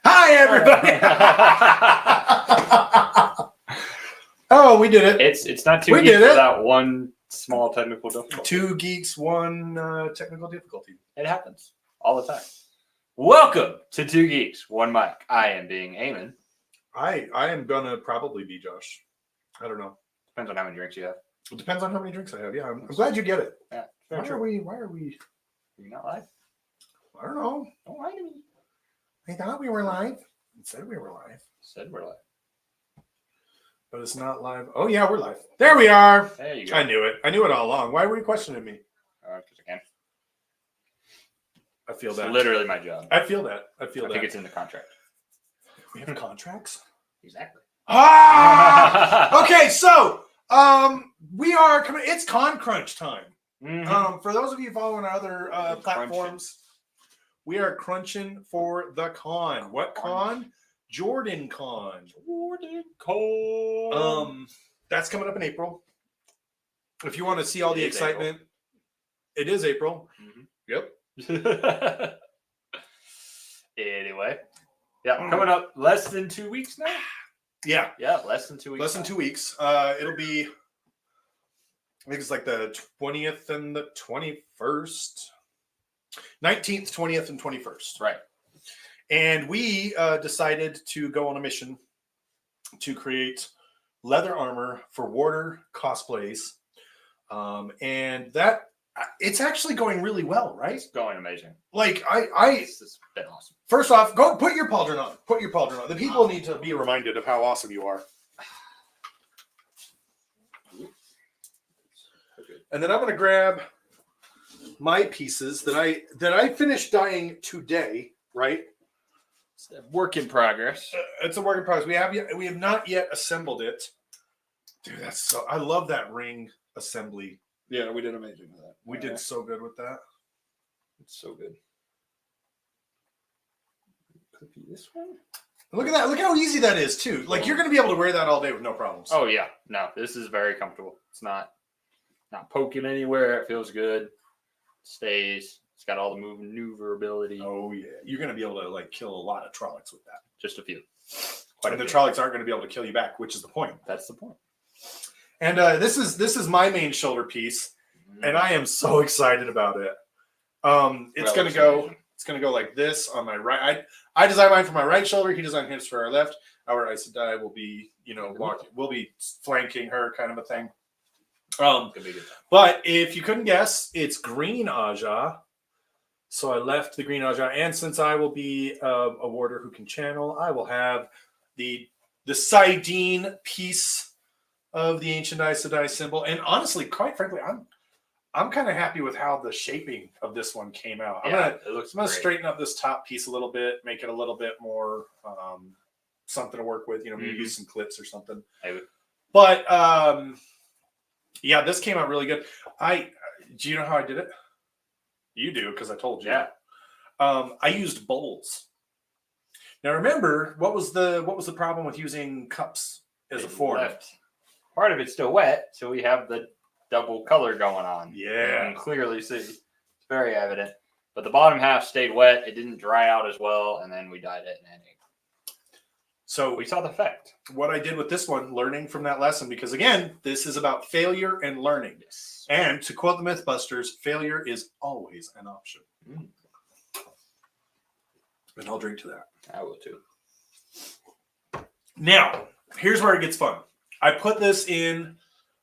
Hi, everybody. Oh, we did it. It's not We too did geeks it. without one small technical difficulty. Two geeks, one technical difficulty. It happens all the time. Welcome to Two Geeks, One Mic. I am being Eamon. I am gonna probably be Josh. I don't know. Depends on how many drinks you have. It depends on how many drinks I have. Yeah, I'm glad you get it. Yeah. Why are we? You're not live? I don't know. Don't lie to me. I thought we were live. It said we were live. Said we're live. But it's not live. Oh, yeah, we're live. There we are. There you go. I knew it. I knew it all along. Why were you questioning me? Because I can. I feel It's that. literally my job. I feel that. I I feel think that. it's in the contract. We have contracts? Exactly. Ah! Okay, so we are coming. It's Con Crunch time. Mhm. For those of you following our other We're platforms, we are crunching for the con. What con? Jordancon. Jordancon. That's coming up in April. If you want to see all It the is excitement, it is April. Mhm. Yep. Anyway, yeah, coming up less than 2 weeks now. Yeah, Yeah, less than 2 weeks. less than now. 2 weeks. It'll be, I think it's like the 20th and the 21st. 19th, 20th, and 21st. Right. And we decided to go on a mission to create leather armor for Warder cosplays. And that, it's actually going really well, right? It's going amazing. Like, This has been awesome. first off, go put your pauldron on. Put your pauldron on. The people need to be reminded of how awesome you are. And then I'm going to grab my pieces that I finished dyeing today, right? It's a work in progress. It's a work in progress. We have not yet assembled it. Dude, that's so, I love that ring assembly. Yeah, we did amazing with that. We did so good with that. It's so good. Could be this one. Look at that. Look how easy that is too. Like, you're going to be able to wear that all day with no problems. Oh yeah, no, this is very comfortable. It's not poking anywhere. It feels good. Stays. It's got all the maneuverability. Oh yeah. You're going to be able to like kill a lot of Trollocs with that. Just a few. And the Trollocs aren't going to be able to kill you back, which is the point. That's the point. And this is my main shoulder piece, and I am so excited about it. It's going to go like this on my right. I designed mine for my right shoulder. He designed his for our left. Our Aes Sedai will be, we'll be flanking her, kind of a thing. Could be a good time. But if you couldn't guess, it's green Aja. So I left the green Aja, and since I will be a warder who can channel, I will have the Sidene piece of the ancient Aes Sedai symbol. And honestly, quite frankly, I'm kind of happy with how the shaping of this one came out. I'm gonna straighten up this top piece a little bit, make it a little bit more something to work with. Maybe use some clips or something. But yeah, this came out really good. Do you know how I did it? You do, because I told you. Yeah. I used bowls. Now remember, what was the problem with using cups as a form? Part of it's still wet, so we have the double color going on. Yeah. You can clearly see. It's very evident. But the bottom half stayed wet. It didn't dry out as well, and then we dyed it. And so we saw the effect. What I did with this one, learning from that lesson, because again, this is about failure and learning. Yes. And to quote the Mythbusters, failure is always an option. And I'll drink to that. I will too. Now, here's where it gets fun. I put this in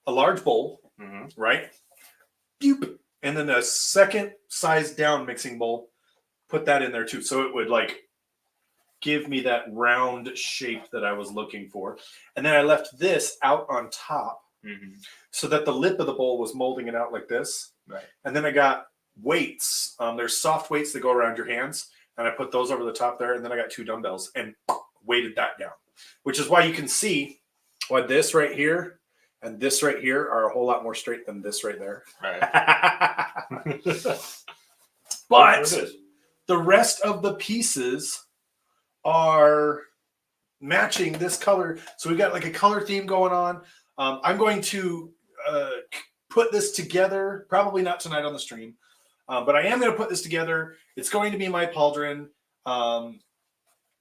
a large bowl, right? Boop. And then a second size down mixing bowl, put that in there too. So it would like give me that round shape that I was looking for. And then I left this out on top so that the lip of the bowl was molding it out like this. Right. And then I got weights. There's soft weights that go around your hands. And I put those over the top there. And then I got 2 dumbbells and weighted that down, which is why you can see why this right here and this right here are a whole lot more straight than this right there. Right. But the rest of the pieces are matching this color. So we've got like a color theme going on. I'm going to put this together, probably not tonight on the stream, but I am going to put this together. It's going to be my pauldron.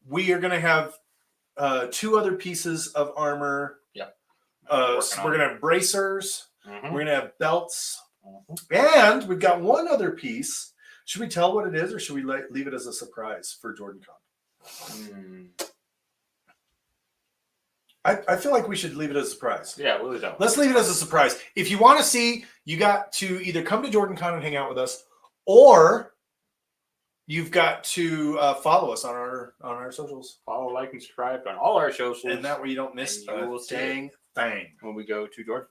we are going to have 2 other pieces of armor. Yep. So we're going to have bracers. Mm-hmm. We're going to have belts. Mm-hmm. And we've got one other piece. Should we tell what it is, or should we leave it as a surprise for JordanCon? I feel like we should leave it as a surprise. Yeah, we'll leave it. Let's leave it as a surprise. If you want to see, you got to either come to JordanCon and hang out with us, or you've got to follow us on our socials. Follow, like, and subscribe on all our socials. And that way you don't miss a dang thing when we go to JordanCon.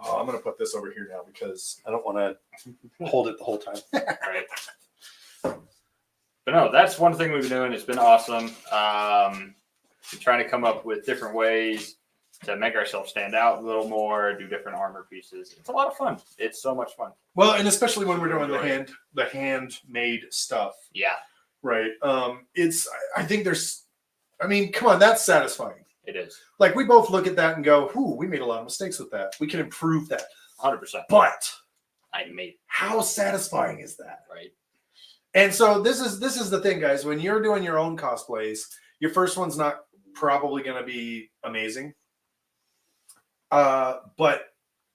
Oh, I'm going to put this over here now because I don't want to hold it the whole time. Right. But no, that's one thing we've been doing. It's been awesome. We're trying to come up with different ways to make ourselves stand out a little more, do different armor pieces. It's a lot of fun. It's so much fun. Well, and especially when we're doing the handmade stuff. Yeah. Right. I think come on, that's satisfying. It is. Like, we both look at that and go, we made a lot of mistakes with that. We can improve that. 100%. But I made it. How satisfying is that? Right. And so this is the thing, guys. When you're doing your own cosplays, your first one's not probably going to be amazing. But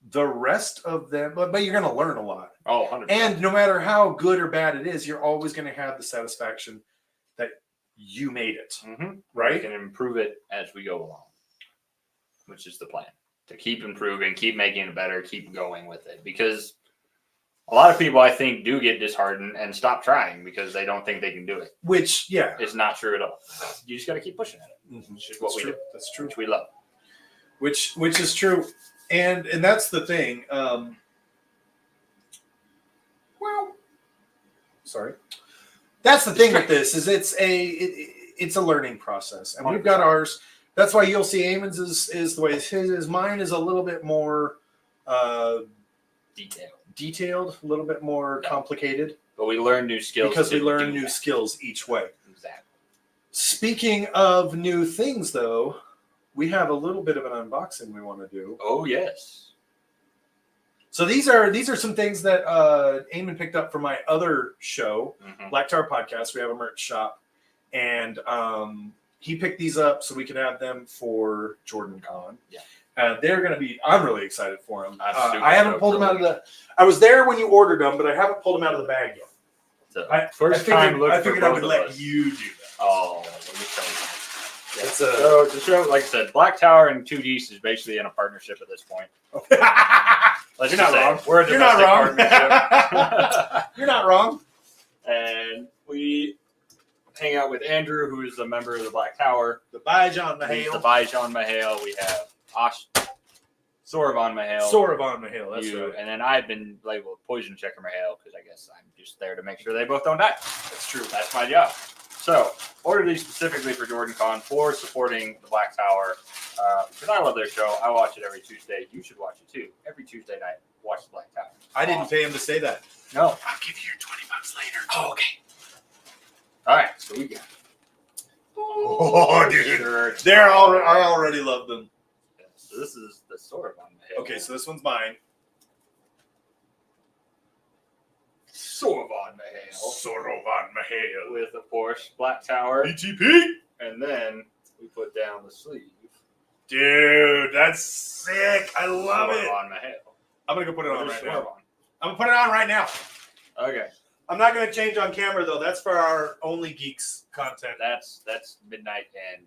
the rest of them, but you're going to learn a lot. Oh, 100%. And no matter how good or bad it is, you're always going to have the satisfaction that you made it. Mm-hmm. Right? We can improve it as we go along, which is the plan. To keep improving, keep making it better, keep going with it. Because a lot of people, I think, do get disheartened and stop trying because they don't think they can do it. Which, yeah. It's not true at all. You just got to keep pushing at it. Mm-hmm. Which is what we do. That's true. Which we love. Which is true. And that's the thing. Sorry. That's the thing with this is it's a learning process, and we've got ours. That's why you'll see Eamon's is the way his is. Mine is a little bit more detailed, a little bit more complicated. But we learn new skills because we learn new skills each way. Exactly. Speaking of new things, though, we have a little bit of an unboxing we want to do. Oh yes. So these are some things that Eamon picked up from my other show, Black Tower Podcast. We have a merch shop, and he picked these up so we could have them for JordanCon. Yeah, they're going to be. I'm really excited for them. I haven't pulled them out of the. I was there when you ordered them, but I haven't pulled them out of the bag yet. So, I figured I would let you do that. Oh, let me tell you. Yeah. So the show, like I said, Black Tower and 2G is basically in a partnership at this point. You're not wrong. We're a domestic partnership. You're not wrong. And we hang out with Andrew, who is a member of the Black Tower. The Bajan Mahale. We have Soravan Mahale. That's right. And then I've been labeled Poison Checker Mahale because I guess I'm just there to make sure they both don't die. That's true. That's my job. So, order these specifically for JordanCon for supporting the Black Tower. Because I love their show. I watch it every Tuesday. You should watch it too. Every Tuesday night, watch the Black Tower. I didn't pay him to say that. No. I'll give you your $20 later. Oh, okay. All right. So we got. Oh, dude. I already love them. Yeah, so this is the Soravan Mahale. Okay, so this one's mine. Soravan Mahale. With, of course, Black Tower. BTP. And then we put down the sleeve. Dude, that's sick. I love it. Soravan Mahale. I'm going to go put it on right now. I'm going to put it on right now. Okay. I'm not going to change on camera, though. That's for our Only Geeks content. That's midnight and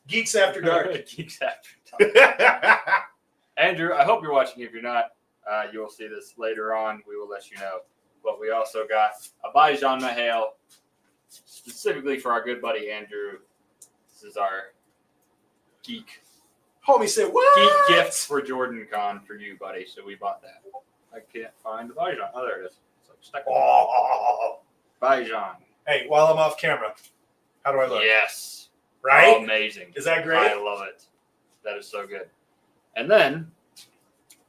Geeks After Dark. Geeks After Dark. Andrew, I hope you're watching. If you're not, you will see this later on. We will let you know. But we also got a Bajan Mahale specifically for our good buddy Andrew. This is our geek. Homie said, what? Geek gifts for JordanCon for you, buddy. So we bought that. I can't find the Bajan. Oh, there it is. It's like stuck. Oh. Bajan. Hey, while I'm off camera, how do I look? Yes. Right? Oh, amazing. Is that great? I love it. That is so good. And then,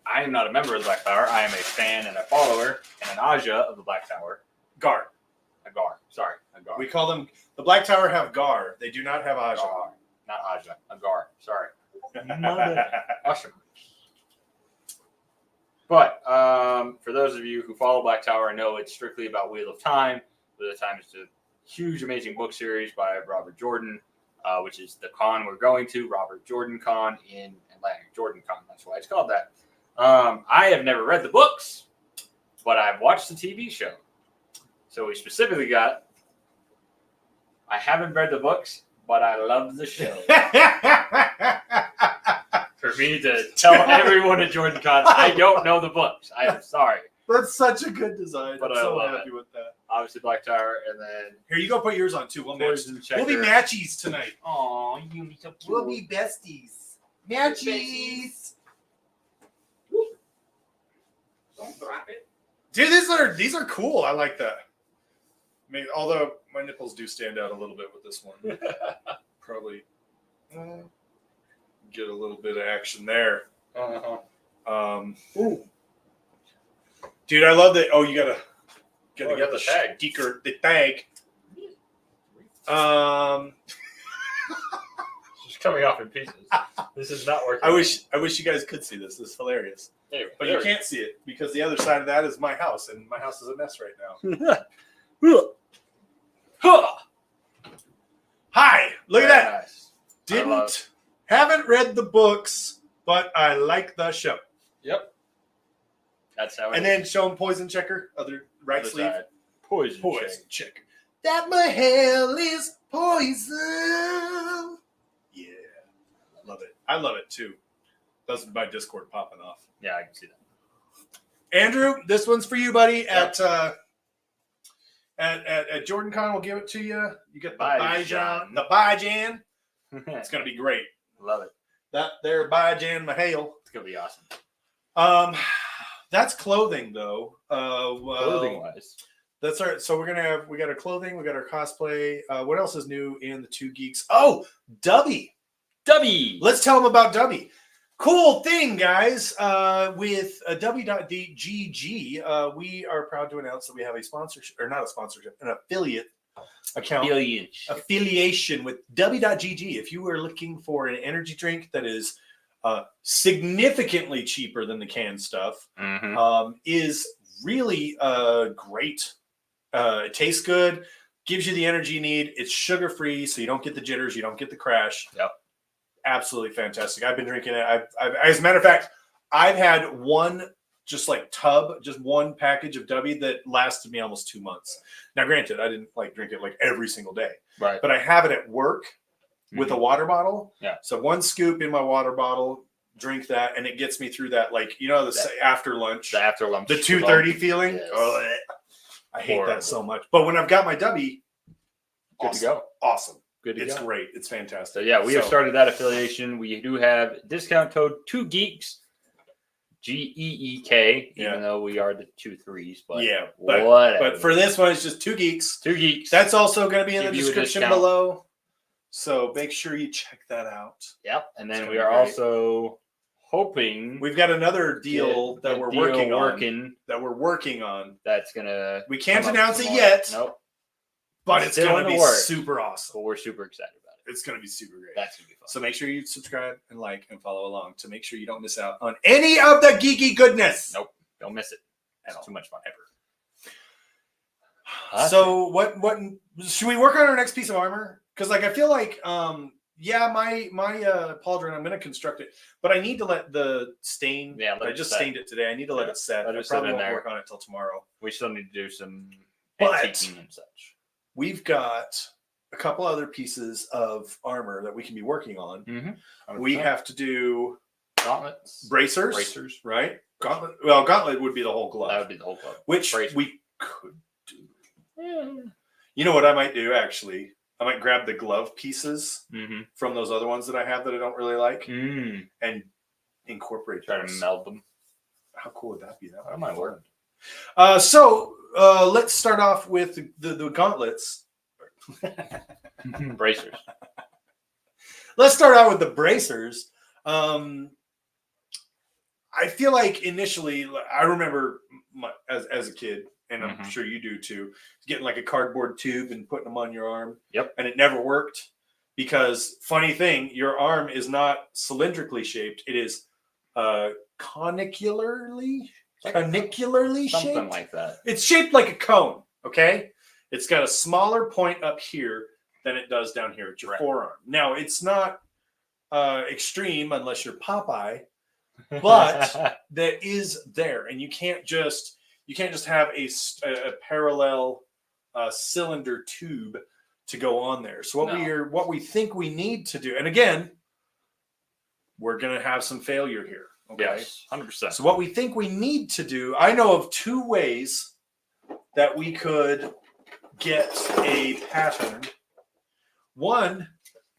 I am not a member of the Black Tower. I am a fan and a follower and an Aja of the Black Tower. Gar. A Gar. Sorry. A Gar. We call them, the Black Tower have Gar. They do not have Aja. Gar. Not Aja. A Gar. Sorry. Usher. But for those of you who follow Black Tower, know it's strictly about Wheel of Time. Wheel of Time is to huge, amazing book series by Robert Jordan, which is the con we're going to, Robert Jordan Con in Atlanta. Jordan Con, that's why it's called that. I have never read the books, but I've watched the TV show. So we specifically got, I haven't read the books, but I love the show. For me to tell everyone at Jordan Con, I don't know the books. I am sorry. That's such a good design. But I'm I so love happy it. with that. Obviously, Black Tower, and then Here, you go put yours on too. We'll match. Poison Checker. We'll be matchies tonight. Aw, you need to. We'll be besties. Matchies. Don't drop it. Dude, these are cool. I like that. I mean, although my nipples do stand out a little bit with this one. Probably get a little bit of action there. Ooh. Dude, I love that. Oh, you gotta you got the tag. The tag. It's coming off in pieces. This is not working. I wish you guys could see this. This is hilarious. Anyway, But you can't see it because the other side of that is my house, and my house is a mess right now. Hi, look at that. Nice. Haven't read the books, but I like the show. Yep. That's how it And then show them Poison Checker, other right Other sleeve. side. Poison Checker. That Mahale is poison. Yeah. Love it. I love it too. That's my Discord popping off. Yeah, I can see that. Andrew, this one's for you, buddy. Yep. At Jordan Con, we'll give it to you. You get the Bijan. Bijan. It's gonna be great. Love it. That there Bijan Mahale. It's gonna be awesome. That's clothing though. Clothing wise. That's our. So we got our clothing, we got our cosplay. What else is new in the Two Geeks? Oh, Dubby. Let's tell them about Dubby. Cool thing, guys. With W.GG, we are proud to announce that we have a sponsorship, or not a sponsorship, an affiliate account. Affiliation with W.GG. If you are looking for an energy drink that is significantly cheaper than the canned stuff, is really great. It tastes good, gives you the energy you need. It's sugar free, so you don't get the jitters, you don't get the crash. Yep. Absolutely fantastic. I've been drinking it. I've as a matter of fact, I've had one just one package of W that lasted me almost 2 months. Now, granted, I didn't drink it every single day, Right. but I have it at work with a water bottle. Yeah. So one scoop in my water bottle, drink that, and it gets me through that, after lunch, The after lunch. the 2:30 feeling. Yes. Oh, I hate Horrible. that so much. But when I've got my W, Good to go. Awesome. Good to It's go. great. It's fantastic. So yeah, we have started that affiliation. We do have discount code 2Geeks, GEEK, even though we are the 2 3s. But yeah, whatever. but for this one, it's just 2 Geeks. 2 Geeks. That's also going to be in the Give you a description discount. below. So make sure you check that out. Yep. And It's then gonna we be are great. also hoping We've got another deal that we're working on. That's gonna. We can't come up announce with it some yet, more. Nope. but it's Still going in to the be works. super awesome. But we're super excited about it. It's going to be super great. That's gonna be fun. So make sure you subscribe and like and follow along to make sure you don't miss out on any of the geeky goodness. Nope. Don't miss it. At It's all. too much fun. So what should we work on our next piece of armor? Because I feel like my pauldron, I'm going to construct it, but I need to let the stain. Yeah, let I it just set. stained it today. I need to let it set. let I it set probably in won't there. work on it till tomorrow. We still need to do some But- antiquing and such. We've got a couple other pieces of armor that we can be working on. Mm-hmm. We have to do gauntlets, bracers, right? Gauntlet. Well, gauntlet would be the whole glove. That would be the whole club. Which Bracer. we could do. You know what I might do, actually? I might grab the glove pieces from those other ones that I have that I don't really like and incorporate Try to those. meld them. How cool would that be? That might work. So let's start off with the gauntlets. Bracers. Let's start out with the bracers. I feel like initially, I remember as a kid, and I'm sure you do too, getting like a cardboard tube and putting them on your arm. Yep. And it never worked because, funny thing, your arm is not cylindrically shaped. It is conicularly shaped. Something like that. It's shaped like a cone, okay? It's got a smaller point up here than it does down here at your forearm. Now, it's not extreme unless you're Popeye, but that is there, and you can't just have a parallel cylinder tube to go on there. So what we think we need to do, and again, we're going to have some failure here. Okay, yes, 100%. So what we think we need to do, I know of 2 ways that we could get a pattern. One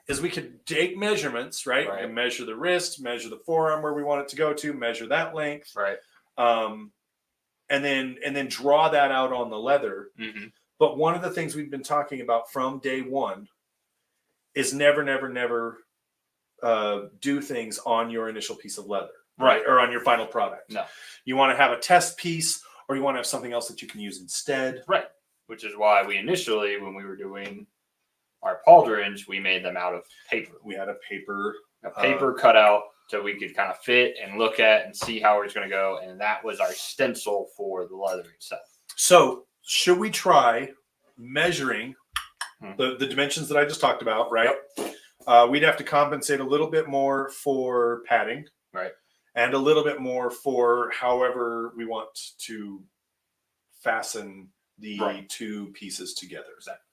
is we could take measurements, right? And measure the wrist, measure the forearm where we want it to go to, measure that length, right? And then draw that out on the leather. Mm-hmm. But one of the things we've been talking about from day one is never do things on your initial piece of leather, right? Or on your final product. No, you want to have a test piece, or you want to have something else that you can use instead, right? Which is why we initially, when we were doing our pauldrons, we made them out of paper. We had a paper cutout so we could kind of fit and look at and see how it's going to go, and that was our stencil for the leather itself. So should we try measuring the dimensions that I just talked about, right? Yep. We'd have to compensate a little bit more for padding, right, and a little bit more for however we want to fasten the 2 pieces together. Exactly.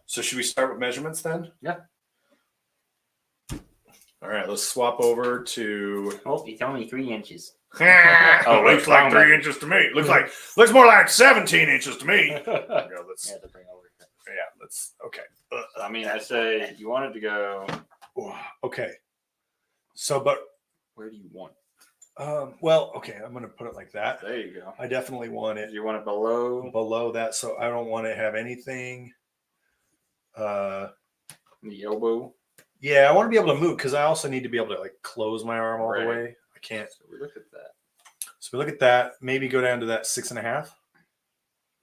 So should we start with measurements then? Yeah. All right, let's swap over to. Oh, it's only 3 inches. Looks like 3 inches to me. Looks more like 17 inches to me. Go, let's. Yeah, to bring over. Yeah, let's. Okay. I mean, I say you want it to go. Okay. So, but where do you want? Well, okay, I'm gonna put it like that. There you go. I definitely want it. You want it below that, so I don't want to have anything. The elbow. Yeah, I want to be able to move because I also need to be able to like close my arm all the way. I can't. So we look at that. So we look at that. Maybe go down to that 6.5.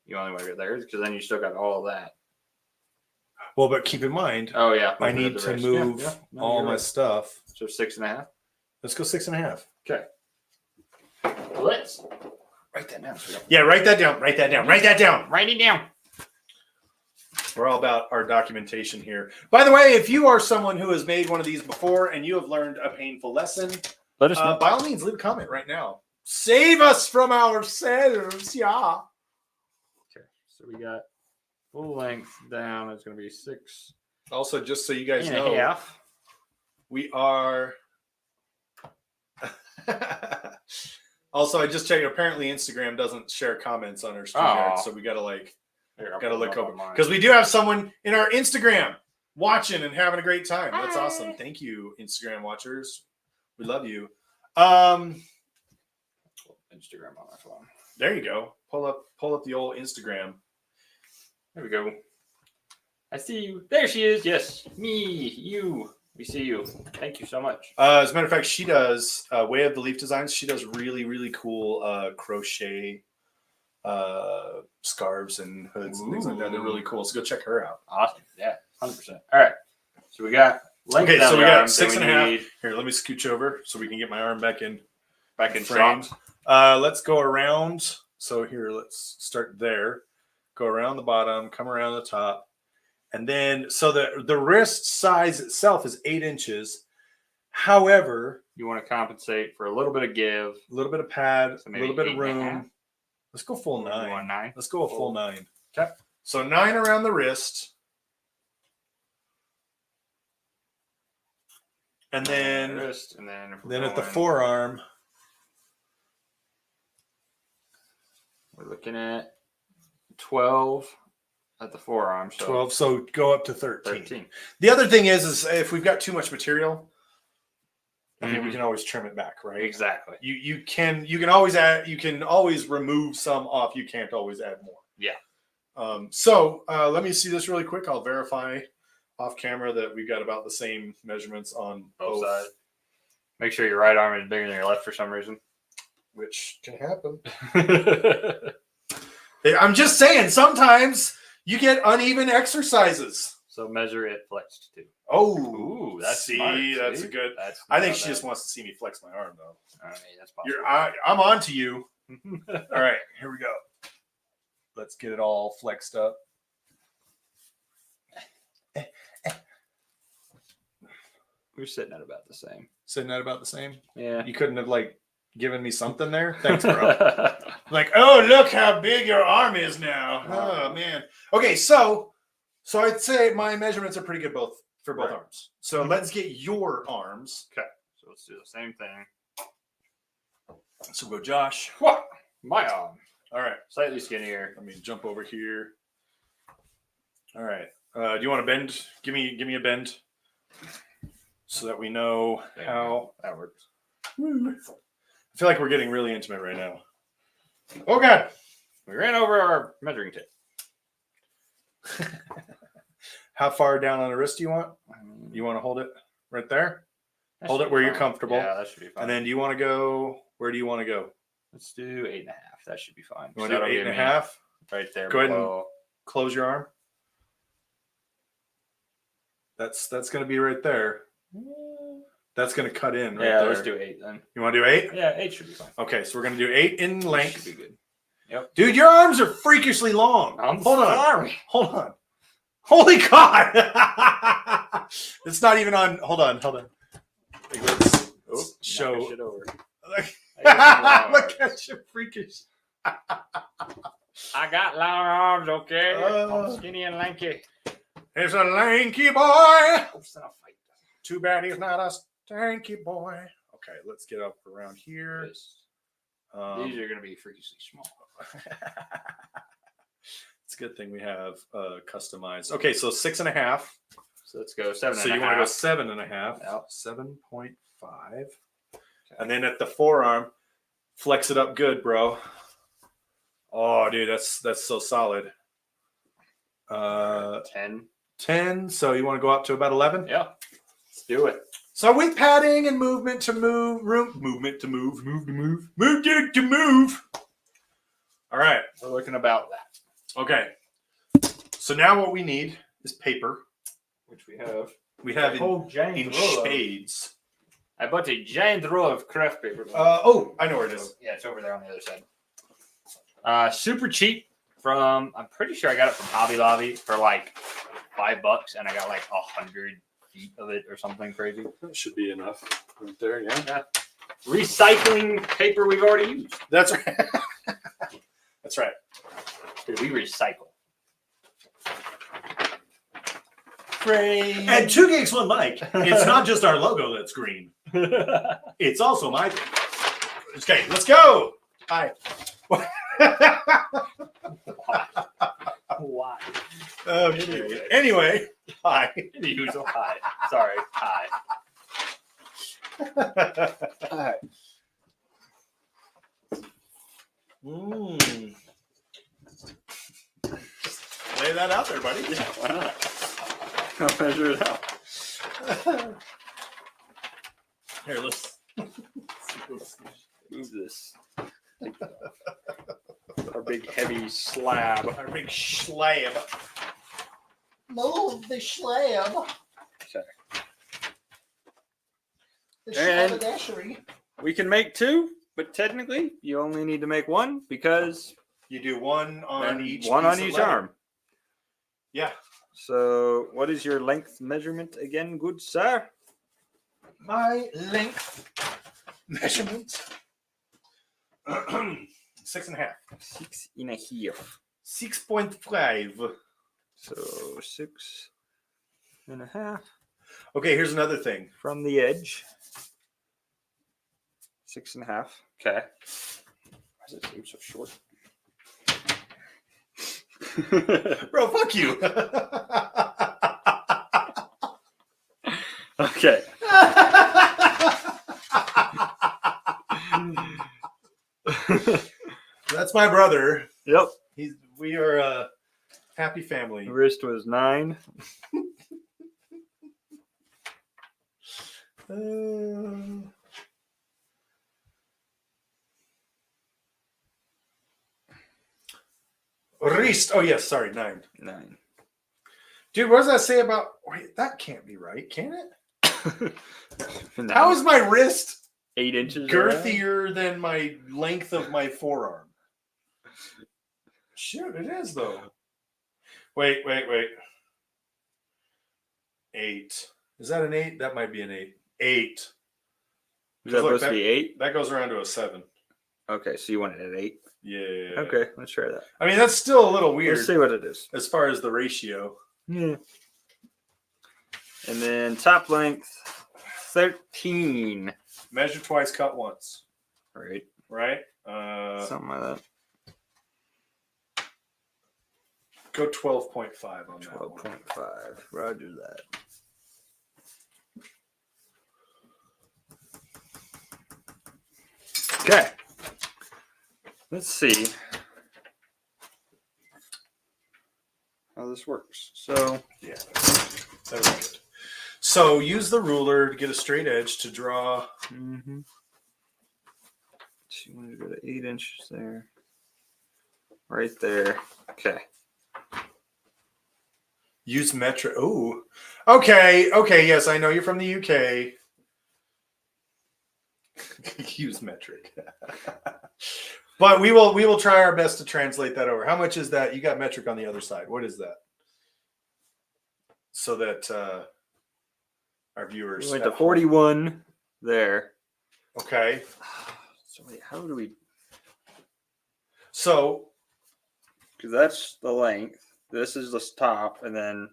You only want to go there because then you still got all of that. Well, but keep in mind. Oh yeah, I need to move all my stuff. So 6.5. Let's go 6.5. Okay. Let's write that down. Yeah, write that down. Write that down. Write that down. Write it down. We're all about our documentation here. By the way, if you are someone who has made one of these before and you have learned a painful lesson, let us know. By all means, leave a comment right now. Save us from ourselves, yeah. Okay, so we got full length down. It's going to be 6. Also, just so you guys know, we are. Also, I just checked. Apparently, Instagram doesn't share comments on our StreamYard, so we gotta look over because we do have someone in our Instagram watching and having a great time. That's awesome. Thank you, Instagram watchers. We love you. Instagram on my phone. There you go. Pull up the old Instagram. There we go. I see you. There she is. Yes, me, you. We see you. Thank you so much. As a matter of fact, she does Way of the Leaf Designs. She does really, really cool crochet scarves and hoods and things like that. They're really cool. So go check her out. Awesome. Yeah, 100%. All right. So we got length. Okay, so we got arm, 6.5. Here, let me scooch over so we can get my arm back in frame. Let's go around. So here, let's start there. Go around the bottom, come around the top. And then, so the wrist size itself is 8 inches. However, you want to compensate for a little bit of give, a little bit of pad, so a little bit of room. Let's go full 9. You want 9? Let's go a full 9. Okay. So 9 around the wrist. And then, wrist, and then at the forearm. We're looking at 12. At the forearm, so 12, so go up to 13. 13. The other thing is if we've got too much material, I think we can always trim it back, right? Exactly. You can always add, you can always remove some off. You can't always add more. Yeah. So let me see this really quick. I'll verify off camera that we've got about the same measurements on both sides. Make sure your right arm is bigger than your left for some reason, which can happen. I'm just saying, sometimes you get uneven exercises. So measure it flexed too. Oh, ooh, that's smart. That's a good. I think she just wants to see me flex my arm, though. All right, that's possible. I'm on to you. All right, here we go. Let's get it all flexed up. We're sitting at about the same. Sitting at about the same. Yeah. You couldn't have like given me something there. Thanks, bro. Like, oh, look how big your arm is now. Oh man. Okay, so I'd say my measurements are pretty good for both arms. So let's get your arms. Okay. So let's do the same thing. So go, Josh. What? My arm. All right. Slightly skinnier. Let me jump over here. All right. Do you want to bend? Give me a bend, so that we know how that works. I feel like we're getting really intimate right now. Oh God. We ran over our measuring tape. How far down on the wrist do you want? You want to hold it right there? Hold it where you're comfortable. Yeah, that should be fine. And then do you want to go? Where do you want to go? Let's do 8.5. That should be fine. You want to do 8.5? Right there. Go ahead and close your arm. That's going to be right there. That's going to cut in right there. Let's do 8 then. You want to do 8? Yeah, 8 should be fine. Okay, so we're going to do 8 in length. Should be good. Yep. Dude, your arms are freakishly long. Hold on. Holy God. It's not even on. Hold on. Let's show. It over. Look at you, freakish. I got long arms, okay? I'm skinny and lanky. He's a lanky boy. Too bad he's not a stanky boy. Okay, let's get up around here. These are going to be freakishly small. It's a good thing we have customized. Okay, so 6.5. So let's go 7.5. So you want to go 7.5. Yep. 7.5. Okay. And then at the forearm, flex it up good, bro. Oh, dude, that's so solid. 10. 10. So you want to go up to about 11? Yeah. Let's do it. So with padding and movement to move. All right. We're looking about that. Okay. So now what we need is paper, which we have. We have whole giant in roll shades. I bought a giant roll of craft paper. I know where it is. Yeah, it's over there on the other side. Super cheap I'm pretty sure I got it from Hobby Lobby for like $5, and I got like 100 feet of it or something crazy. That should be enough right there, yeah. Recycling paper we've already used. That's right. That's right. Dude, we recycle. And 2 gigs, 1 mic. It's not just our logo that's green. It's also my thing. Okay, let's go. Hi. Why? Okay. Anyway, hi. Usual hi. Sorry. Hi. Hi. Lay that out there, buddy. Yeah, why not? I'll measure it out. Here, let's move this. Our big heavy slab. Our big slab. Move the slab. Okay. The and we can make 2, but technically you only need to make 1 because you do one on each arm. Yeah. So what is your length measurement again, good sir? My length measurement. 6.5. 6.5. 6.5. So 6.5. Okay, here's another thing. From the edge. 6.5. Okay. Why does it seem so short? Bro, fuck you. Okay. That's my brother. Yep. We are a happy family. The wrist was 9. Wrist. Oh yes, sorry, 9. 9. Dude, what does that say about? Wait, that can't be right, can it? 9. How is my wrist 8 inches girthier than my length of my forearm? Shoot, it is though. Wait. 8. Is that an 8? That might be an 8. 8. Is that supposed to be 8? That goes around to a 7. Okay, so you want it at 8? Yeah. Okay, let's try that. I mean, that's still a little weird. Let's see what it is. As far as the ratio. Yeah. And then top length, 13. Measure twice, cut once. Right. Right? Something like that. Go 12.5 on that 12.5. Roger that. Okay. Let's see how this works. So, yeah, that was good. So use the ruler to get a straight edge to draw. So you want to go to 8 inches there. Right there. Okay. Use metric. Oh, okay. Yes, I know you're from the UK. Use metric. But we will try our best to translate that over. How much is that? You got metric on the other side. What is that? So that our viewers We went to 41 there. Okay. So wait, how do we? So, because that's the length. This is the top, and then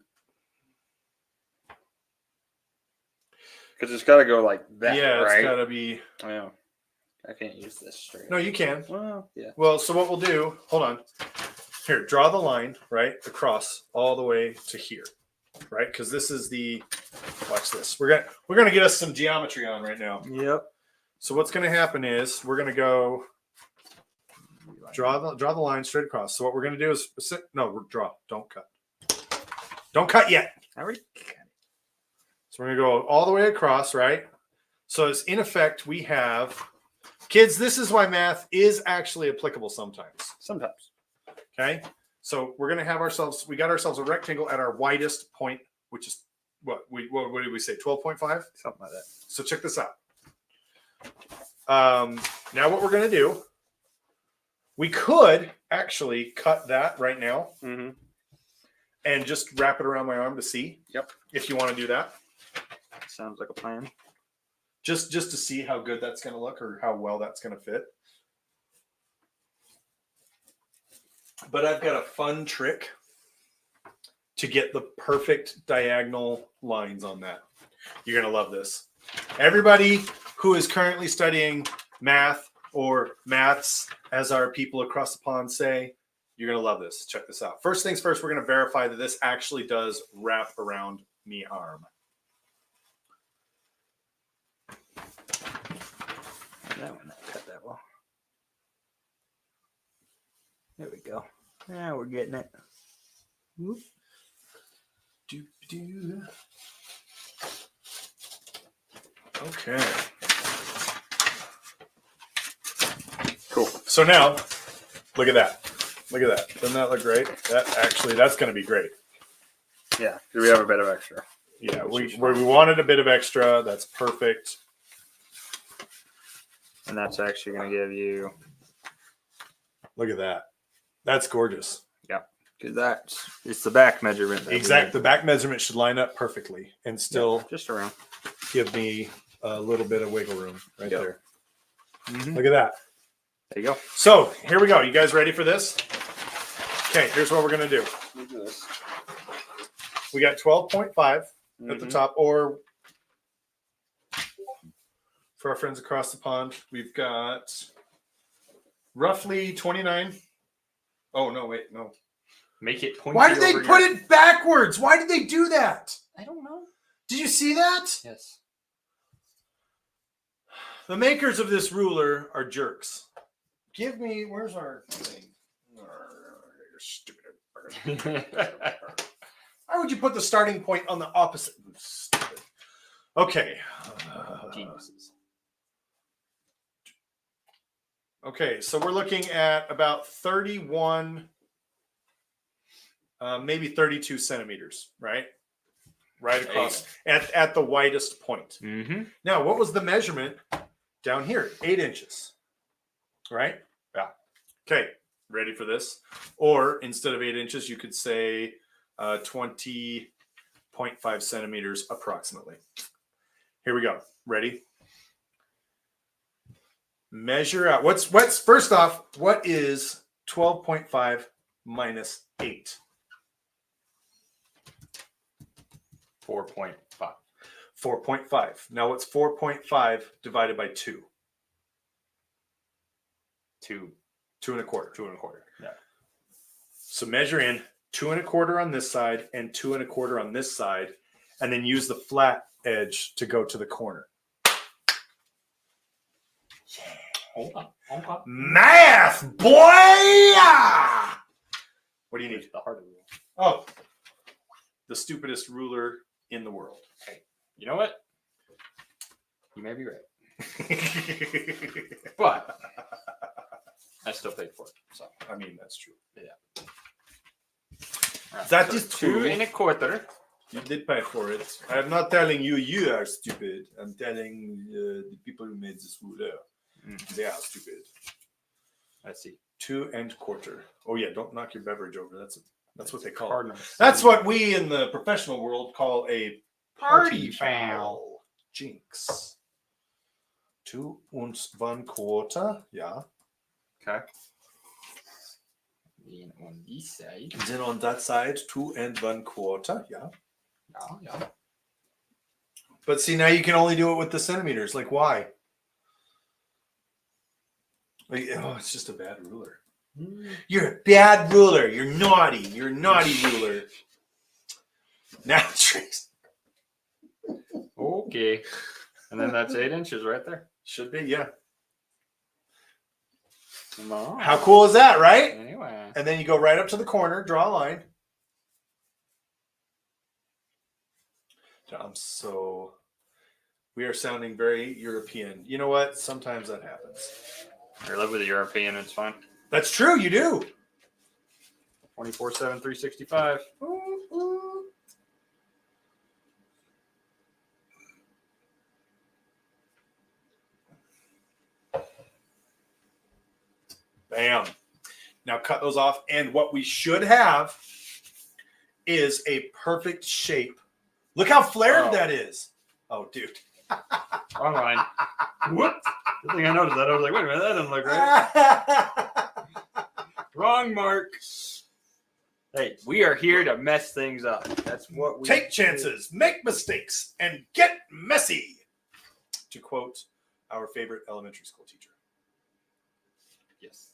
because it's got to go like that. yeah, right? It's got to be. Yeah. I can't use this straight. No, you can. Well, yeah. Well, so what we'll do? Hold on. Here, draw the line right across all the way to here, right? Because this is the. Watch this. We're gonna get us some geometry on right now. Yep. So what's gonna happen is we're gonna go draw the line straight across. So what we're gonna do is draw. Don't cut. Don't cut yet. All right. So we're gonna go all the way across, right? So it's in effect we have kids. This is why math is actually applicable sometimes. Sometimes. Okay. So we're gonna have we got ourselves a rectangle at our widest point, which is what did we say? 12.5? Something like that. So check this out. Now what we're gonna do, we could actually cut that right now and just wrap it around my arm to see. Yep. If you want to do that. Sounds like a plan. Just to see how good that's going to look or how well that's going to fit. But I've got a fun trick to get the perfect diagonal lines on that. You're going to love this. Everybody who is currently studying math or maths, as our people across the pond say, you're going to love this. Check this out. First things first, we're going to verify that this actually does wrap around me arm. That one not cut that well. There we go. Now we're getting it. Whoop. Okay. Cool. So now, look at that. Look at that. Doesn't that look great? That's going to be great. Yeah, because we have a bit of extra. Yeah, we wanted a bit of extra. That's perfect. And that's actually going to give you. Look at that. That's gorgeous. Yeah, because it's the back measurement. Exactly. The back measurement should line up perfectly and still just around. Give me a little bit of wiggle room right there. Mm-hmm. Look at that. There you go. So here we go. You guys ready for this? Okay, here's what we're going to do. Look at this. We got 12.5 at the top, or for our friends across the pond, we've got roughly 29. Oh, no, wait, no. Make it pointy. Why did they put it backwards? Why did they do that? I don't know. Did you see that? Yes. The makers of this ruler are jerks. Give me, where's our thing? Stupid. Why would you put the starting point on the opposite? Stupid. Okay. Geniuses. Okay, so we're looking at about 31, maybe 32 centimeters, right? Right across at the widest point. Mm-hmm. Now, what was the measurement down here? 8 inches, right? Yeah. Okay, Ready for this? Or instead of 8 inches, you could say 20.5 centimeters approximately. Here we go. Ready? Measure out. What's first off, what is 12.5 minus 8? 4.5. 4.5. Now what's 4.5 divided by 2? 2. 2 1/4. 2 1/4. Yeah. So measure in 2 1/4 on this side and 2 1/4 on this side, and then use the flat edge to go to the corner. Hold on. Math, boy! What do you need? The harder rule. Oh, the stupidest ruler in the world. Hey, you know what? You may be right. But I still paid for it. So I mean, that's true. yeah. That is true. 2 1/4. You did pay for it. I'm not telling you you are stupid. I'm telling the people who made this ruler. They are stupid. Let's see. 2 1/4. Oh yeah, don't knock your beverage over. That's what they call Cardinal. it. That's what we in the professional world call a party foul. Jinx. 2 1/4. Yeah. Okay. Then on this side. Then on that side, 2 1/4. Yeah. Yeah. But see, now you can only do it with the centimeters. Like, why? Like, oh, it's just a bad ruler. You're a bad ruler. You're naughty. You're a naughty ruler. Now, Trace. Okay. And then that's 8 inches right there. Should be, yeah. Come on. How cool is that, right? Anyway. And then you go right up to the corner, draw a line. We are sounding very European. You know what? Sometimes that happens. I live with a European, it's fine. That's true, you do. 24/7, 365. Bam. Now cut those off. And what we should have is a perfect shape. Look how flared that is. Oh, dude. Wrong line. Whoop. Good thing I noticed that. I was like, wait a minute, that doesn't look right. Wrong mark. Hey, we are here to mess things up. That's what we take chances, make mistakes, and get messy. To quote our favorite elementary school teacher. Yes.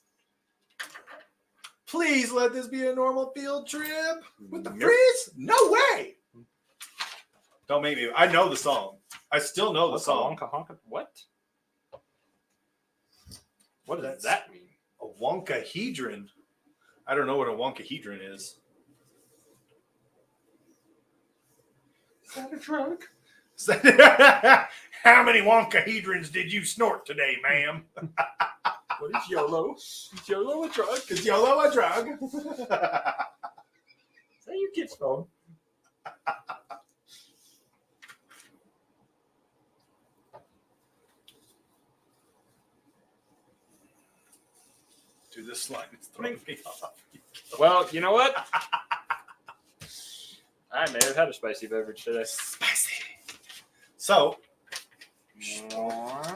Please let this be a normal field trip with the freeze. No way. Don't make me. I know the song. I still know the song. What? What does that mean? A wonkahedron. I don't know what a wonkahedron is. Is that a drug? How many wonkahedrons did you snort today, ma'am? What is YOLO? Is YOLO a drug? Is YOLO a drug? Is that your kid's phone? Dude, this slime is throwing me off. Well, you know what? I may have had a spicy beverage today. Spicy. So,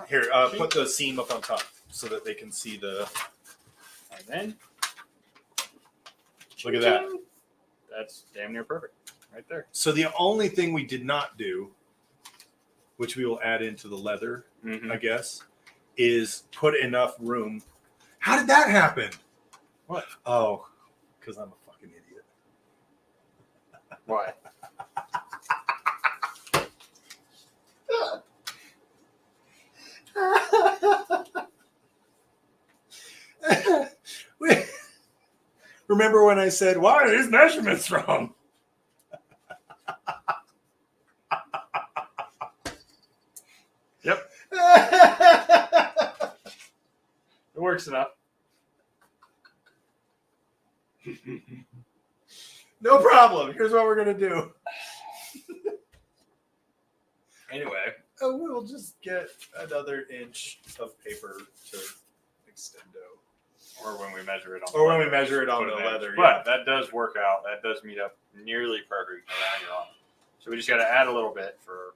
here, put the seam up on top so that they can see the. And then, look at that. That's damn near perfect, right there. So the only thing we did not do, which we will add into the leather, I guess, is put enough room. How did that happen? What? Oh, because I'm a fucking idiot. Why? Remember when I said, why are these measurements wrong? Yep. It works enough. No problem. Here's what we're going to do. Anyway. We'll just get another inch of paper to extendo. Or when we measure it on or when we measure it on the Put an leather. edge. Yeah. But that does work out. That does meet up nearly perfect around your arm. So we just got to add a little bit for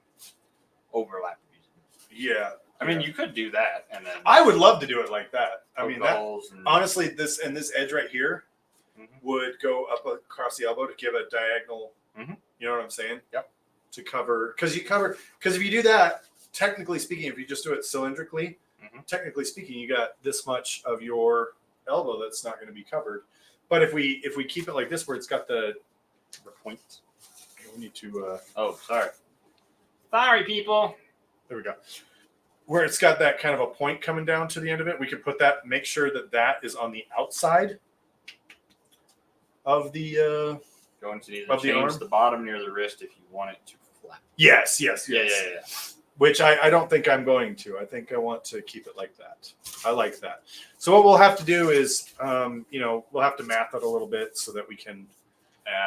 overlap reasons. Yeah. I mean, you could do that, and then I would love to do it like that. I mean, that, holes and, honestly, this edge right here Mhm. would go up across the elbow to give a diagonal. Mhm. You know what I'm saying? Yep. To cover, because if you do that, technically speaking, if you just do it cylindrically, Mhm. technically speaking, you got this much of your elbow that's not going to be covered. But if we keep it like this, where it's got the point. we need to. Oh, sorry, people. There we go. Where it's got that kind of a point coming down to the end of it, we could put that. Make sure that is on the outside of the. Going to need Of to the change arm? the bottom near the wrist if you want it to flap. Yes. Yeah. Which I don't think I'm going to. I think I want to keep it like that. I like that. So what we'll have to do is, we'll have to math it a little bit so that we can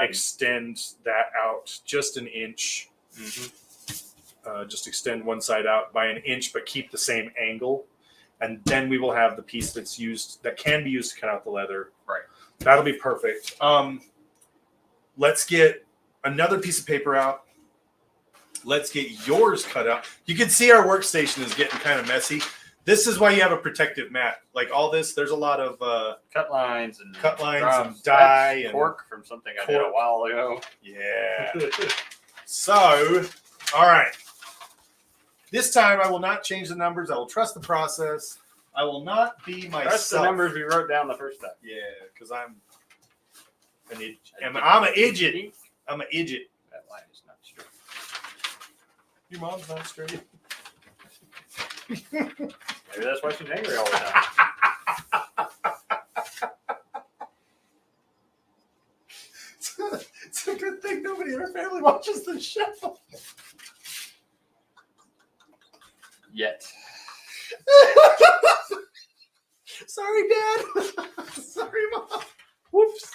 extend that out just an inch. Mm-hmm. Just extend one side out by an inch, but keep the same angle. And then we will have the piece that can be used to cut out the leather. Right. That'll be perfect. Let's get another piece of paper out. Let's get yours cut out. You can see our workstation is getting kind of messy. This is why you have a protective mat. Like all this, there's a lot of cut lines and and dye and cork from something I did a while ago. Yeah. So, all right. This time I will not change the numbers. I will trust the process. I will not be myself. That's the numbers we wrote down the first time. Yeah, because I'm an idiot. I'm an idiot. I'm an idiot. That line is not straight. Your mom's not straight. Maybe that's why she's angry all the time. It's a good thing nobody in our family watches the show. Yet. Sorry, Dad. Sorry, Mom. Whoops.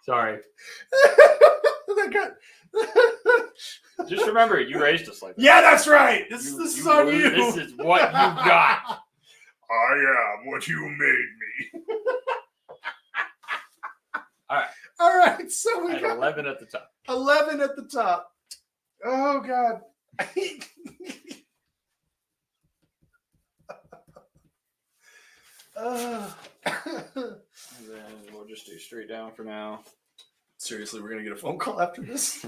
Sorry. That got... Just remember, you raised us like that. Yeah, that's right. This is on you. This is what you got. I am what you made me. All right. So we At got 11 at the top. 11 at the top. Oh, God. And then we'll just do straight down for now. Seriously, we're going to get a phone call after this?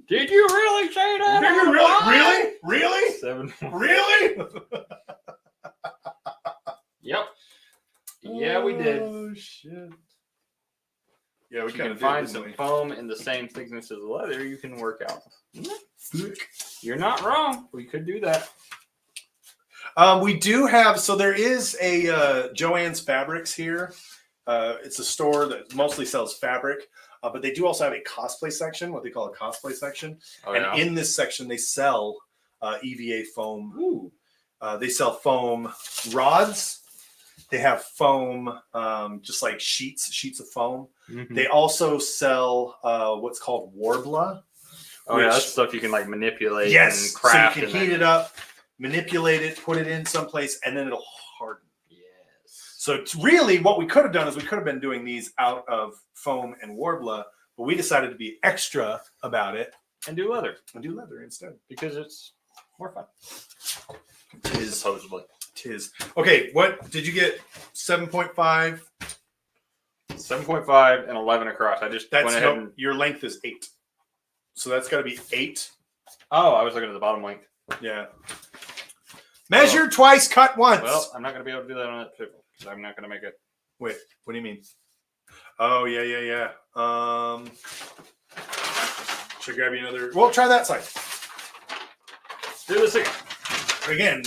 Did you really say that? Did you really? Really? 7. Really? Yep. Yeah, we did. Oh, shit. Yeah, we You kind can of find some foam in the same thickness as the leather. You can work out. You're not wrong. We could do that. We do have, so there is a Joann's Fabrics here. It's a store that mostly sells fabric, but they do also have a cosplay section, what they call a cosplay section. Oh, and yeah? in this section, they sell EVA foam. Ooh. They sell foam rods. They have foam, just like sheets of foam. Mm-hmm. They also sell what's called Warbler. Oh, yeah, that's stuff you can like manipulate Yes, and craft. so you can heat it up, manipulate it, put it in someplace, and then it'll harden. Yes. So it's really what we could have done is we could have been doing these out of foam and Warbler, but we decided to be extra about it And do leather. and do leather instead. Because it's more fun. Tis. Supposedly. Tis. Okay, what did you get? 7.5? 7.5 and 11 across. I just went ahead and... Your length is 8. So that's got to be 8. Oh, I was looking at the bottom length. Yeah. Measure twice, cut once. Well, I'm not going to be able to do that on that table because I'm not going to make it. Wait, what do you mean? Oh, yeah. Should I grab you another? Well, try that side. Do this again. Again,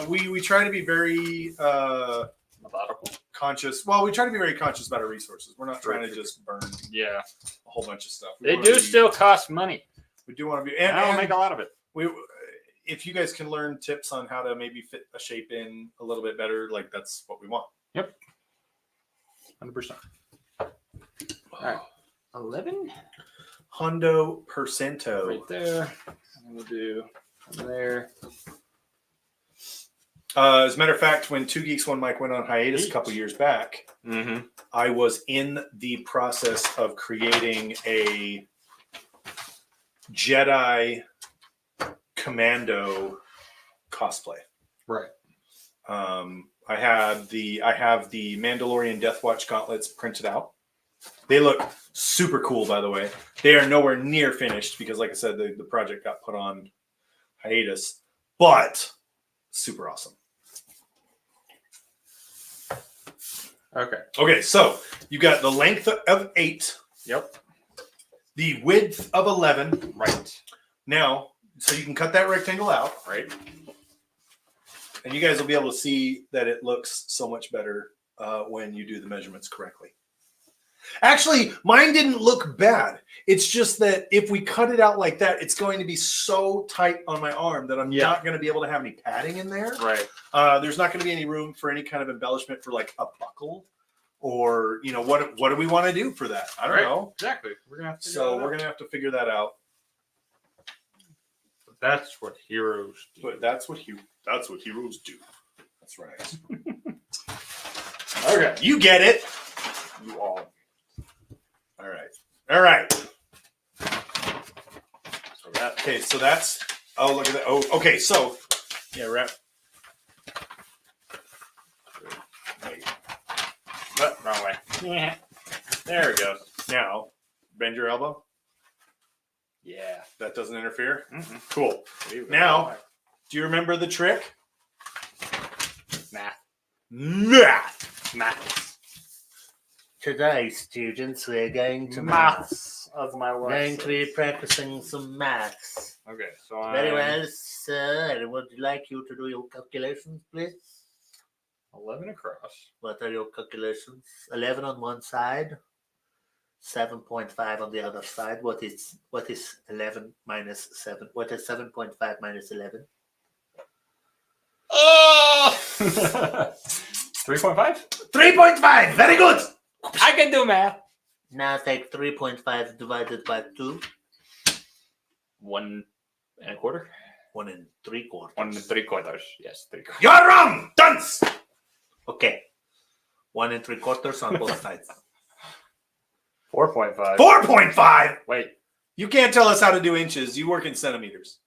we try to be very Methodical. conscious. Well, we try to be very conscious about our resources. We're not trying to just burn Yeah. a whole bunch of stuff. They do still cost money. We do want to be. And I don't make a lot of it. If you guys can learn tips on how to maybe fit a shape in a little bit better, like that's what we want. Yep. 100%. All right. 11? Hundo percento. Right there. I'm going to do from there. As a matter of fact, when 2 Geeks 1 Mike went on hiatus a couple years back, I was in the process of creating a Jedi Commando cosplay. Right. I have the Mandalorian Death Watch gauntlets printed out. They look super cool, by the way. They are nowhere near finished because, like I said, the project got put on hiatus, but super awesome. Okay, so you got the length of 8. Yep. The width of 11. Right. Now, so you can cut that rectangle out. Right. And you guys will be able to see that it looks so much better when you do the measurements correctly. Actually, mine didn't look bad. It's just that if we cut it out like that, it's going to be so tight on my arm that I'm not going to be able to have any padding in there. Right. There's not going to be any room for any kind of embellishment for like a buckle or, you know, what do we want to do for that? I don't know. Exactly. We're going to have to we're going to have to figure that out. But that's what heroes do. But that's what heroes do. That's right. Okay. You get it. You all. All right. So that. Okay, so that's. Oh, look at that. Oh, okay. So, yeah, wrap. Oh, wrong way. Yeah. There we go. Now, bend your elbow. Yeah. That doesn't interfere. Mm-mm. Cool. Now, do you remember the trick? Math. Math. Today, students, we're going to Maths of my life. going to be practicing some maths. Okay, so Very well, sir. I would like you to do your calculations, please. 11 across. What are your calculations? 11 on one side, 7.5 on the other side. What is 11 minus 7? What is 7.5 minus 11? Oh! 3.5? 3.5. Very good. I can do math. Now take 3.5 divided by 2. 1 1/4. 1 3/4. 1 3/4. Yes, 3/4. You're wrong. Dunce. Okay. 1 3/4 on both sides. 4.5. 4.5. Wait. You can't tell us how to do inches. You work in centimeters.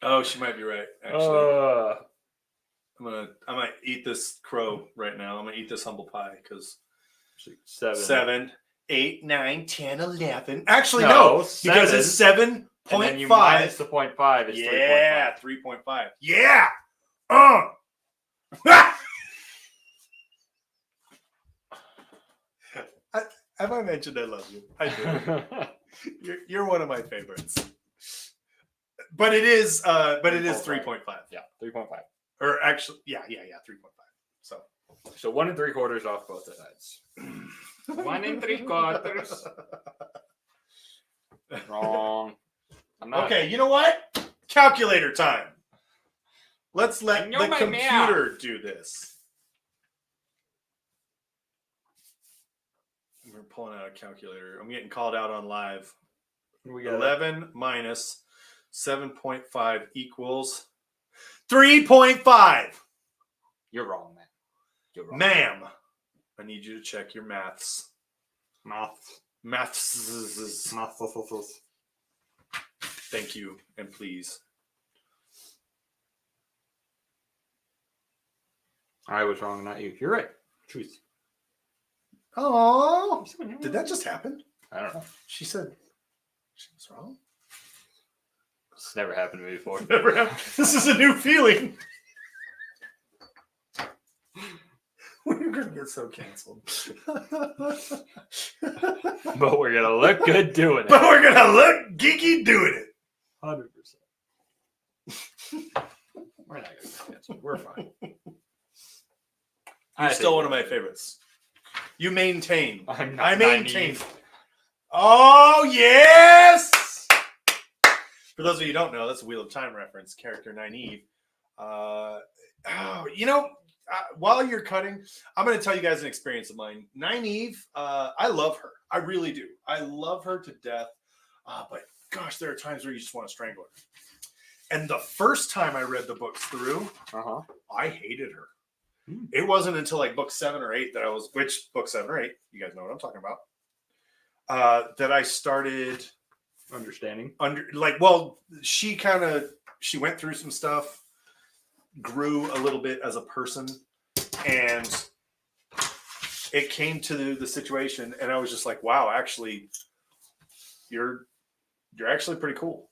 Oh, she might be right. Actually, I might eat this crow right now. I'm gonna eat this humble pie because 7, 8, 9, 10, 11. Actually, no, because it's 7.5. And then you minus the 0.5 is 3.5. Yeah, 3.5. Yeah. Have I mentioned I love you? I do. You're one of my favorites. But it is 3.5. Yeah, 3.5. Or actually, yeah, 3.5. So 1 3/4 off both sides. 1 3/4. Wrong. I'm not. Okay, you know what? Calculator time. Let's let the computer do this. We're pulling out a calculator. I'm getting called out on live. We got 11 minus 7.5 equals 3.5. You're wrong, man. You're wrong. Ma'am, I need you to check your maths. Maths. Maths. Maths. Thank you, and please. I was wrong, not you. You're right. Truth. Oh, did that just happen? I don't know. She said she was wrong. It's never happened to me before. Never happened. This is a new feeling. We're gonna get so canceled. But we're gonna look good doing it. But we're gonna look geeky doing it. 100%. We're not gonna get canceled. We're fine. You're still one of my favorites. You maintain. I maintain. Oh, yes! For those of you who don't know, that's a Wheel of Time reference. Character Nynaeve. While you're cutting, I'm going to tell you guys an experience of mine. Nynaeve, I love her. I really do. I love her to death. But gosh, there are times where you just want to strangle her. And the first time I read the books through, I hated her. It wasn't until like book 7 or 8 that I was, which book 7 or 8, you guys know what I'm talking about, that I started understanding. She went through some stuff, grew a little bit as a person, and it came to the situation, and I was just like, wow, actually, you're actually pretty cool.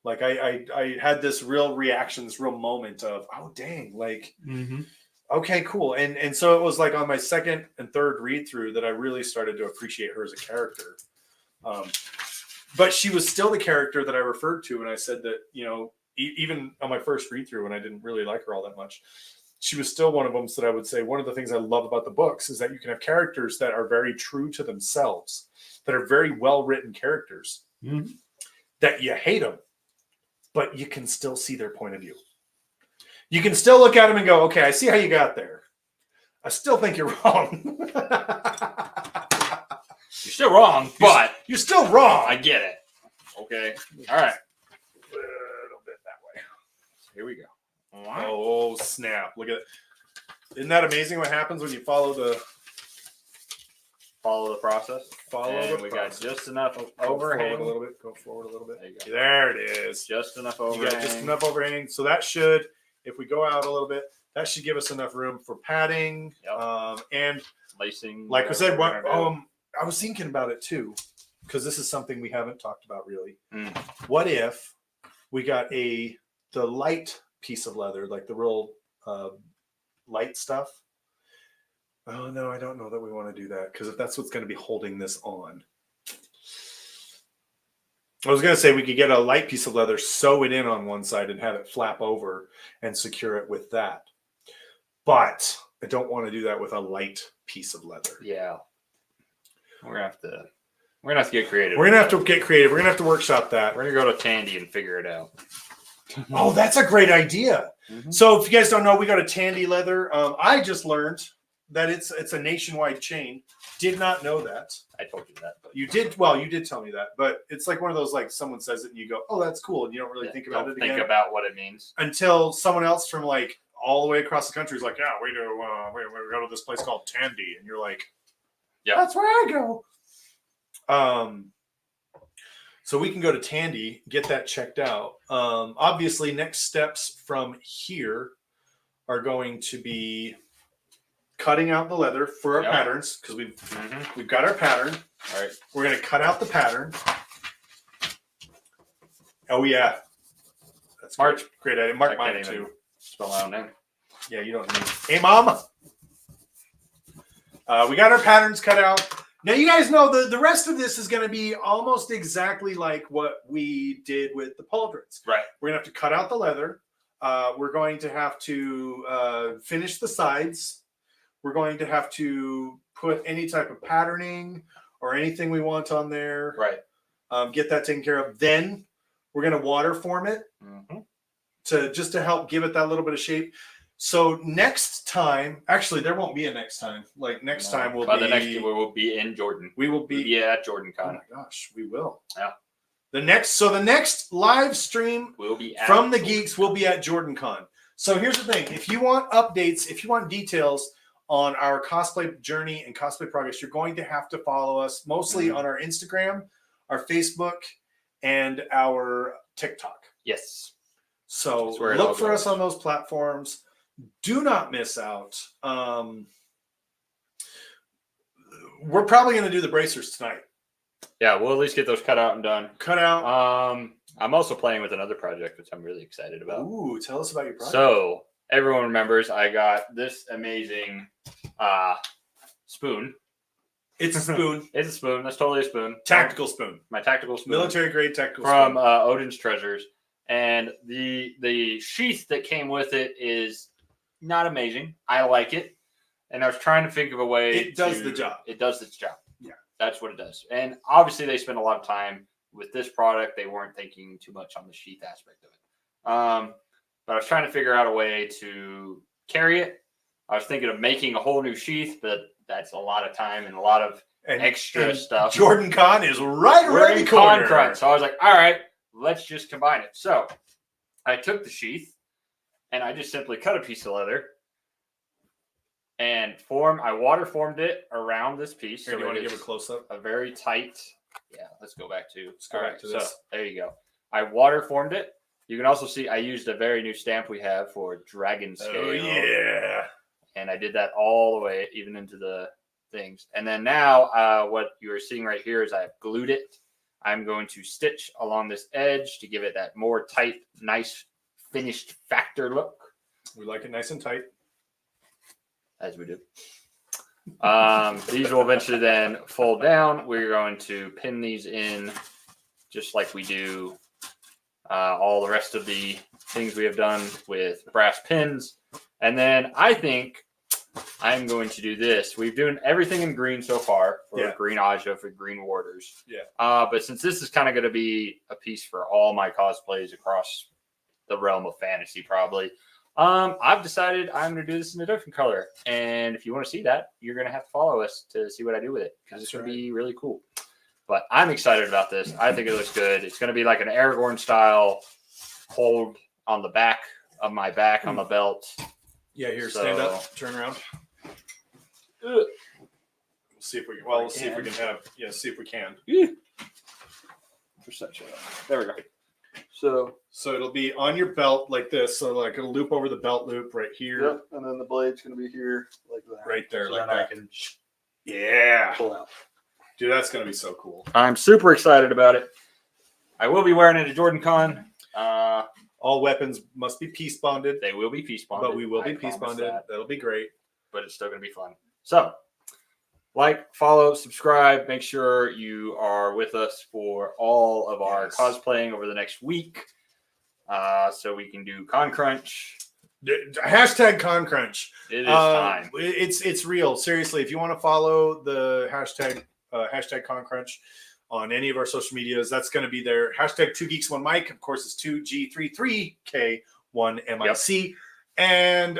Like I had this real reaction, this real moment of, oh dang, like okay, cool. And so it was like on my second and third read through that I really started to appreciate her as a character. But she was still the character that I referred to, and I said that, you know, even on my first read through, when I didn't really like her all that much, she was still one of them that I would say one of the things I love about the books is that you can have characters that are very true to themselves, that are very well written characters, that you hate them, but you can still see their point of view. You can still look at them and go, okay, I see how you got there. I still think you're wrong. You're still wrong, but you're still wrong. I get it. Okay. All right. A little bit that way. Here we go. Oh, snap. Look at it. Isn't that amazing what happens when you follow the process? We got just enough overhang. Go forward a little bit. There it is. Just enough overhang. You got just enough overhang. So that should, if we go out a little bit, that should give us enough room for padding. And lacing. Like I said, I was thinking about it too, because this is something we haven't talked about really. What if we got the light piece of leather, like the real light stuff? Oh no, I don't know that we want to do that, because if that's what's going to be holding this on. I was going to say we could get a light piece of leather, sew it in on one side and have it flap over and secure it with that. But I don't want to do that with a light piece of leather. Yeah. We're gonna have to get creative. We're gonna have to get creative. We're gonna have to workship that. We're gonna go to Tandy and figure it out. Oh, that's a great idea. So if you guys don't know, we go to Tandy Leather. I just learned that it's a nationwide chain. Did not know that. I told you that. But you did. Well, you did tell me that. But it's like one of those, like someone says it and you go, "Oh, that's cool," and you don't really think about it again. Think about what it means until someone else from like all the way across the country is like, "Yeah, we do. We go to this place called Tandy," and you're like, "Yeah, that's where I go." So we can go to Tandy, get that checked out. Obviously, next steps from here are going to be cutting out the leather for our patterns, because we've got our pattern. All right, we're going to cut out the pattern. Oh yeah, that's great idea. Mark mine too. Spell my own name. Yeah, you don't need. Hey, mom. We got our patterns cut out. Now, you guys know the rest of this is going to be almost exactly like what we did with the pauldrons. Right. We're going to have to cut out the leather. We're going to have to finish the sides. We're going to have to put any type of patterning or anything we want on there. Right. Get that taken care of. Then we're going to water form it to help give it that little bit of shape. So next time, actually, there won't be a next time. Like next time will be the next year we will be in Jordan. We will be at JordanCon. Oh my gosh, we will. Yeah. The next live stream will be from the Geeks will be at JordanCon. So here's the thing: if you want updates, if you want details on our cosplay journey and cosplay progress, you're going to have to follow us mostly on our Instagram, our Facebook, and our TikTok. Yes. So look for us on those platforms. Do not miss out. We're probably going to do the bracers tonight. Yeah, we'll at least get those cut out and done. Cut out. I'm also playing with another project, which I'm really excited about. Ooh, tell us about your project. So everyone remembers I got this amazing spoon. It's a spoon. It's a spoon. That's totally a spoon. Tactical spoon. My tactical spoon. Military grade tactical spoon. From spoon. Odin's Treasures. And the sheath that came with it is not amazing. I like it. And I was trying to think of a way. It does the job. It does its job. Yeah. That's what it does. And obviously they spend a lot of time with this product. They weren't thinking too much on the sheath aspect of it. But I was trying to figure out a way to carry it. I was thinking of making a whole new sheath, but that's a lot of time and a lot of and extra stuff. Jordan Con is right We're around in the corner. Con Crunch. So I was like, all right, let's just combine it. So I took the sheath and I just simply cut a piece of leather and I water formed it around this piece. Here, So do you want to it give a is close up? a very tight. Yeah, let's go back to. Let's go back to this. So there you go. I water formed it. You can also see I used a very new stamp we have for dragon scale. Oh yeah. And I did that all the way, even into the things. And then now what you're seeing right here is I've glued it. I'm going to stitch along this edge to give it that more tight, nice, finished factor look. We like it nice and tight. As we do. These will eventually then fold down. We're going to pin these in just like we do all the rest of the things we have done with brass pins. And then I think I'm going to do this. We've done everything in green so far for green Aja, for green warders. Yeah. But since this is kind of going to be a piece for all my cosplays across the realm of fantasy, probably, I've decided I'm going to do this in a different color. And if you want to see that, you're going to have to follow us to see what I do with it, because it's going to be really cool. But I'm excited about this. I think it looks good. It's going to be like an Aragorn style hold on the back of my back on the belt. Yeah, here, stand up, turn around. We'll see if we can. Well, we'll see if we can have. Yeah, see if we can. For such a. There we go. So it'll be on your belt like this. So like it'll loop over the belt loop right here. Yep, and then the blade's gonna be here like that. Right there, so like then that. I can Yeah, pull out. dude, that's gonna be so cool. I'm super excited about it. I will be wearing it at Jordan Con. All weapons must be peace bonded. They will be peace bonded. But we will be I peace promise bonded. that. That'll be great. But it's still going to be fun. So, like, follow, subscribe. Make sure you are with us for all of our cosplaying over the next week, so we can do Con Crunch. Hashtag Con Crunch. It is time. It's real. Seriously, if you want to follow the hashtag Con Crunch on any of our social medias, that's going to be there. Hashtag 2Geeks1Mic. Of course, it's 2G33KS1MIC. And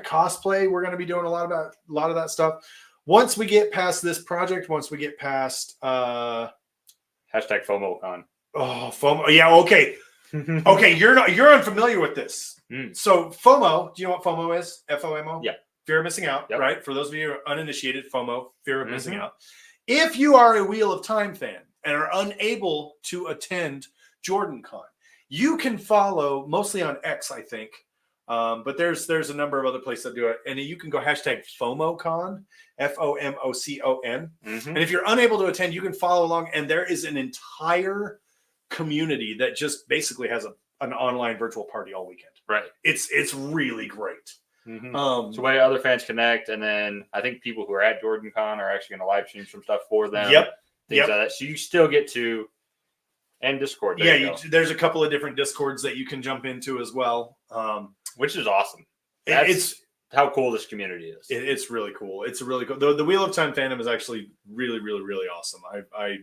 cosplay. We're going to be doing a lot of that stuff. Once we get past this project, once we get past hashtag FOMOCon. Oh, FOMO. Yeah, okay. Okay, you're unfamiliar with this. So FOMO, do you know what FOMO is? FOMO? Yeah. Fear of missing out, Yep. right? For those of you who are uninitiated, FOMO, fear of missing out. If you are a Wheel of Time fan and are unable to attend Jordan Con, you can follow mostly on X, I think. But there's a number of other places that do it. And you can go hashtag FOMOCon, FOMOCON. And if you're unable to attend, you can follow along. And there is an entire community that just basically has an online virtual party all weekend. Right. It's really great. It's a way other fans connect, and then I think people who are at Jordan Con are actually going to live stream some stuff for them. Things like that. So you still get to, and Discord. There's a couple of different Discords that you can jump into as well, which is awesome. It's how cool this community is. It's really cool. It's really cool. The Wheel of Time fandom is actually really, really, really awesome. I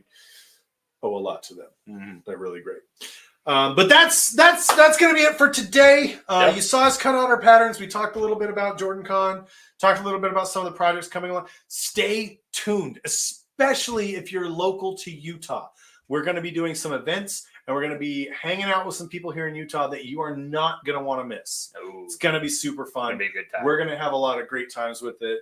owe a lot to them. They're really great. But that's going to be it for today. You saw us cut out our patterns. We talked a little bit about Jordan Con, talked a little bit about some of the projects coming along. Stay tuned, especially if you're local to Utah. We're going to be doing some events, and we're going to be hanging out with some people here in Utah that you are not going to want to miss. Ooh. It's going to be super fun. It's going to be a good time. We're going to have a lot of great times with it.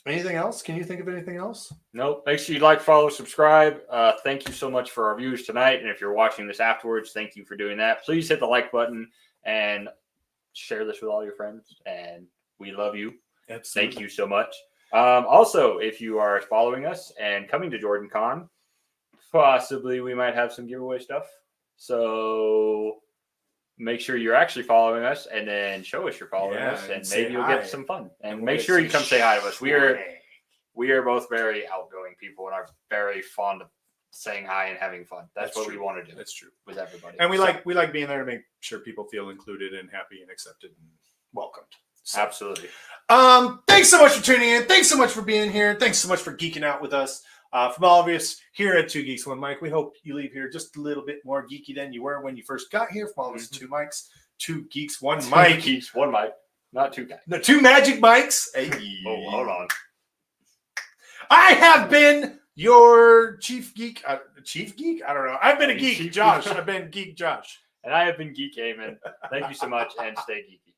Anything else? Can you think of anything else? Nope. Make sure you like, follow, subscribe. Thank you so much for our views tonight. And if you're watching this afterwards, thank you for doing that. Please hit the like button and share this with all your friends. And we love you. Absolutely. Thank you so much. Also, if you are following us and coming to Jordan Con, possibly we might have some giveaway stuff. So make sure you're actually following us, and then show us you're following us, and maybe you'll get some fun. And make sure you come say hi to us. We are both very outgoing people and are very fond of saying hi and having fun. That's what we want to do. That's true with everybody. And we like being there to make sure people feel included and happy and accepted and welcomed. So, absolutely. Thanks so much for tuning in. Thanks so much for being here. Thanks so much for geeking out with us. From all of us here at 2Geeks1Mic, we hope you leave here just a little bit more geeky than you were when you first got here. From all of us, 2 Geeks, 1 Mic. 2 Geeks, 1 Mic. Not two guys. The 2 magic mics. Hey. Oh, hold on. I have been your chief geek. Chief geek? I don't know. I've been a geek, Chief Josh. geek. I've been geek, Josh. And I have been Geek Eamon. Thank you so much, and stay geeky.